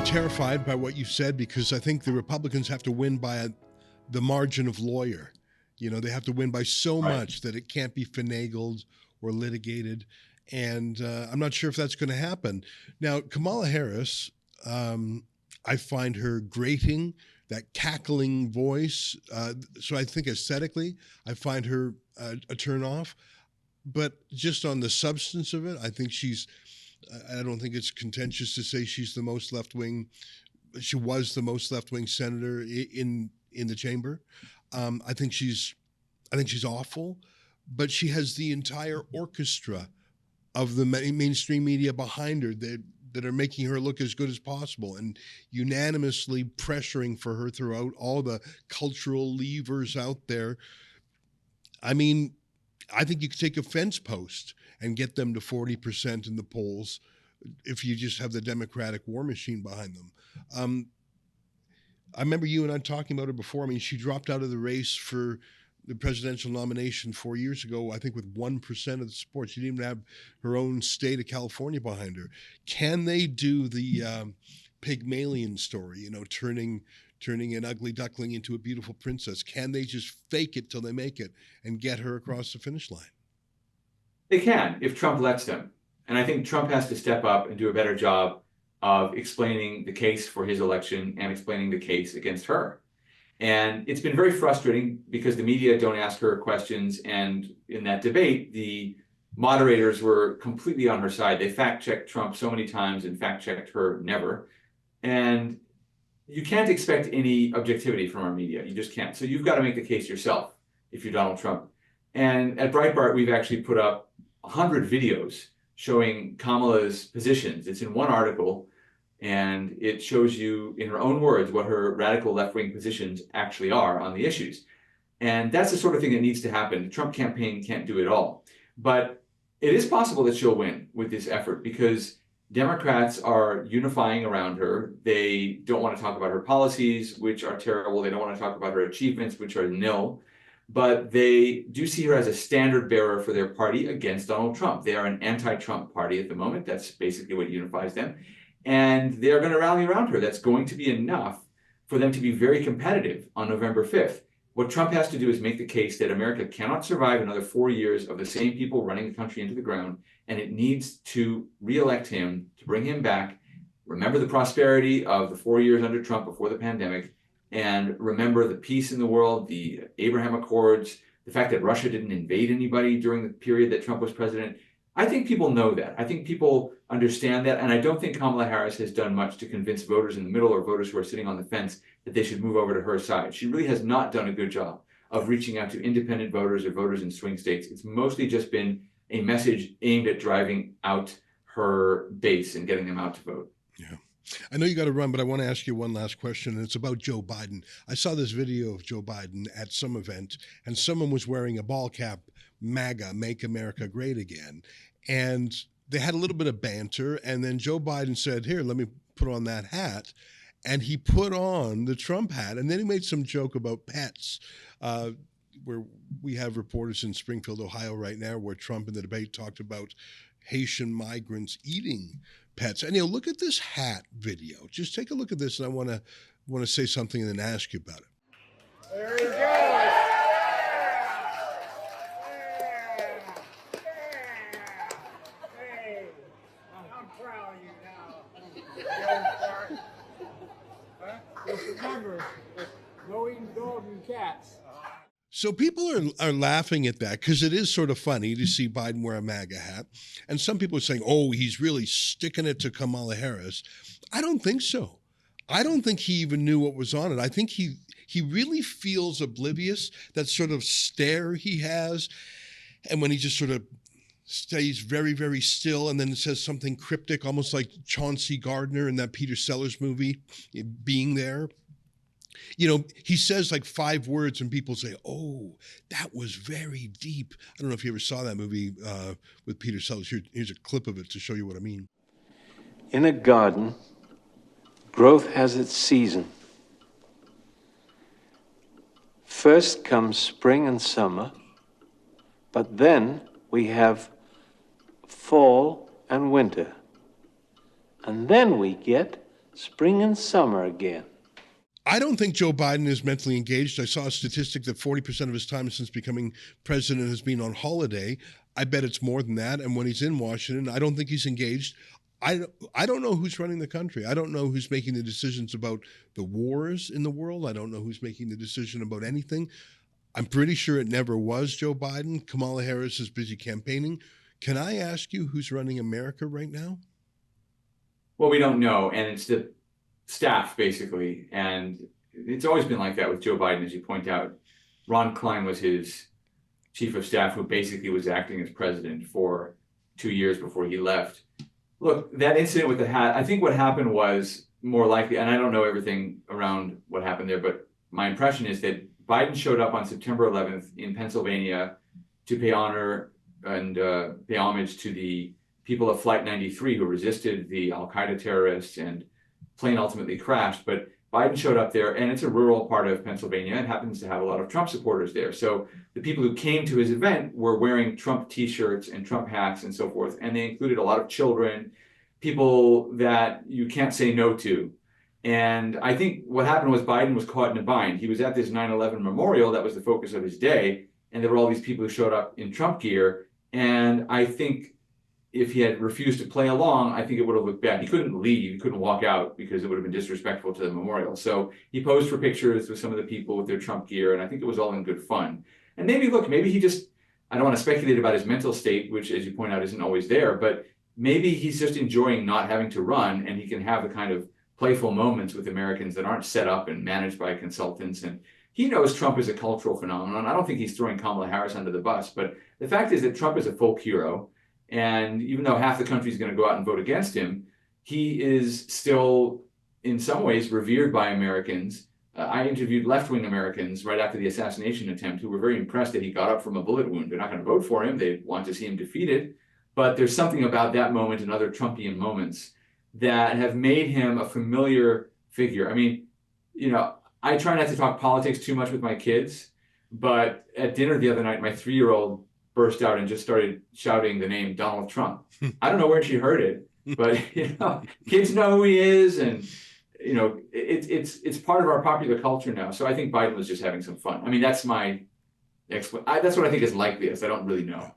terrified by what you said because I think the Republicans have to win by the margin of lawyer. You know, they have to win by so much that it can't be finagled or litigated. And I'm not sure if that's going to happen. Now, Kamala Harris, I find her grating, that cackling voice. So I think aesthetically, I find her a turnoff. But just on the substance of it, I think I don't think it's contentious to say she's the most left-wing. She was the most left-wing senator in the chamber. I think she's awful, but she has the entire orchestra of the mainstream media behind her that are making her look as good as possible and unanimously pressuring for her throughout, all the cultural levers out there. I mean, I think you could take a fence post and get them to 40% in the polls if you just have the Democratic war machine behind them. I remember you and I talking about her before. I mean, she dropped out of the race for the presidential nomination 4 years ago, I think with 1% of the support. She didn't even have her own state of California behind her. Can they do the Pygmalion story, you know, turning an ugly duckling into a beautiful princess? Can they just fake it till they make it and get her across the finish line? They can, if Trump lets them. And I think Trump has to step up and do a better job of explaining the case for his election and explaining the case against her. And it's been very frustrating because the media don't ask her questions. And in that debate, the moderators were completely on her side. They fact-checked Trump so many times and fact-checked her never. And you can't expect any objectivity from our media. You just can't. So you've got to make the case yourself if you're Donald Trump. And at Breitbart, we've actually put up 100 videos showing Kamala's positions. It's in one article, and it shows you in her own words what her radical left-wing positions actually are on the issues. And that's the sort of thing that needs to happen. The Trump campaign can't do it all. But it is possible that she'll win with this effort because Democrats are unifying around her. They don't want to talk about her policies, which are terrible. They don't want to talk about her achievements, which are nil. But they do see her as a standard bearer for their party against Donald Trump. They are an anti-Trump party at the moment. That's basically what unifies them. And they're going to rally around her. That's going to be enough for them to be very competitive on November 5th. What Trump has to do is make the case that America cannot survive another 4 years of the same people running the country into the ground, and it needs to reelect him, to bring him back, remember the prosperity of the 4 years under Trump before the pandemic, and remember the peace in the world, the Abraham Accords, the fact that Russia didn't invade anybody during the period that Trump was president. I think people know that. I think people understand that. And I don't think Kamala Harris has done much to convince voters in the middle or voters who are sitting on the fence that they should move over to her side. She really has not done a good job of reaching out to independent voters or voters in swing states. It's mostly just been a message aimed at driving out her base and getting them out to vote. Yeah. I know you got to run, but I want to ask you one last question, and it's about Joe Biden. I saw this video of Joe Biden at some event, and someone was wearing a ball cap, MAGA, Make America Great Again. And they had a little bit of banter, and then Joe Biden said, here, let me put on that hat. And he put on the Trump hat, and then he made some joke about pets, where we have reporters in Springfield, Ohio right now, where Trump in the debate talked about Haitian migrants eating pets. And, you know, look at this hat video. Just take a look at this, and I want to say something and then ask you about it. There he goes. Hey, I'm proud of you now. Just remember, no eating dogs and cats. So people are laughing at that because it is sort of funny to see Biden wear a MAGA hat. And some people are saying, oh, he's really sticking it to Kamala Harris. I don't think so. I don't think he even knew what was on it. I think he really feels oblivious, that sort of stare he has. And when he just sort of stays very, very still and then says something cryptic, almost like Chauncey Gardner in that Peter Sellers movie, Being There. You know, he says like 5 words and people say, oh, that was very deep. I don't know if you ever saw that movie with Peter Sellers. Here's a clip of it to show you what I mean. In a garden, growth has its season. First comes spring and summer, but then we have fall and winter. And then we get spring and summer again. I don't think Joe Biden is mentally engaged. I saw a statistic that 40% of his time since becoming president has been on holiday. I bet it's more than that. And when he's in Washington, I don't think he's engaged. I don't know who's running the country. I don't know who's making the decisions about the wars in the world. I don't know who's making the decision about anything. I'm pretty sure it never was Joe Biden. Kamala Harris is busy campaigning. Can I ask you who's running America right now? Well, we don't know, and it's the staff basically, and it's always been like that with Joe Biden, as you point out. Ron Klein was his chief of staff, who basically was acting as president for 2 years before he left. Look, that incident with the hat, I think what happened was more likely, and I don't know everything around what happened there, but my impression is that Biden showed up on September 11th in Pennsylvania to pay honor and pay homage to the people of Flight 93 who resisted the Al-Qaeda terrorists, and plane ultimately crashed. But Biden showed up there, and it's a rural part of Pennsylvania and happens to have a lot of Trump supporters there. So the people who came to his event were wearing Trump t-shirts and Trump hats and so forth. And they included a lot of children, people that you can't say no to. And I think what happened was Biden was caught in a bind. He was at this 9/11 memorial that was the focus of his day, and there were all these people who showed up in Trump gear. And I think if he had refused to play along, I think it would have looked bad. He couldn't leave, he couldn't walk out because it would have been disrespectful to the memorial. So he posed for pictures with some of the people with their Trump gear, and I think it was all in good fun. And maybe he just, I don't want to speculate about his mental state, which, as you point out, isn't always there, but maybe he's just enjoying not having to run, and he can have the kind of playful moments with Americans that aren't set up and managed by consultants. And he knows Trump is a cultural phenomenon. I don't think he's throwing Kamala Harris under the bus, but the fact is that Trump is a folk hero. And even though half the country is going to go out and vote against him, he is still, in some ways, revered by Americans. I interviewed left-wing Americans right after the assassination attempt who were very impressed that he got up from a bullet wound. They're not going to vote for him. They want to see him defeated. But there's something about that moment and other Trumpian moments that have made him a familiar figure. I mean, I try not to talk politics too much with my kids, but at dinner the other night, my 3-year-old burst out and just started shouting the name Donald Trump. I don't know where she heard it, but kids know who he is, and it's part of our popular culture now. So I think Biden was just having some fun. I mean, that's what I think is likeliest. I don't really know.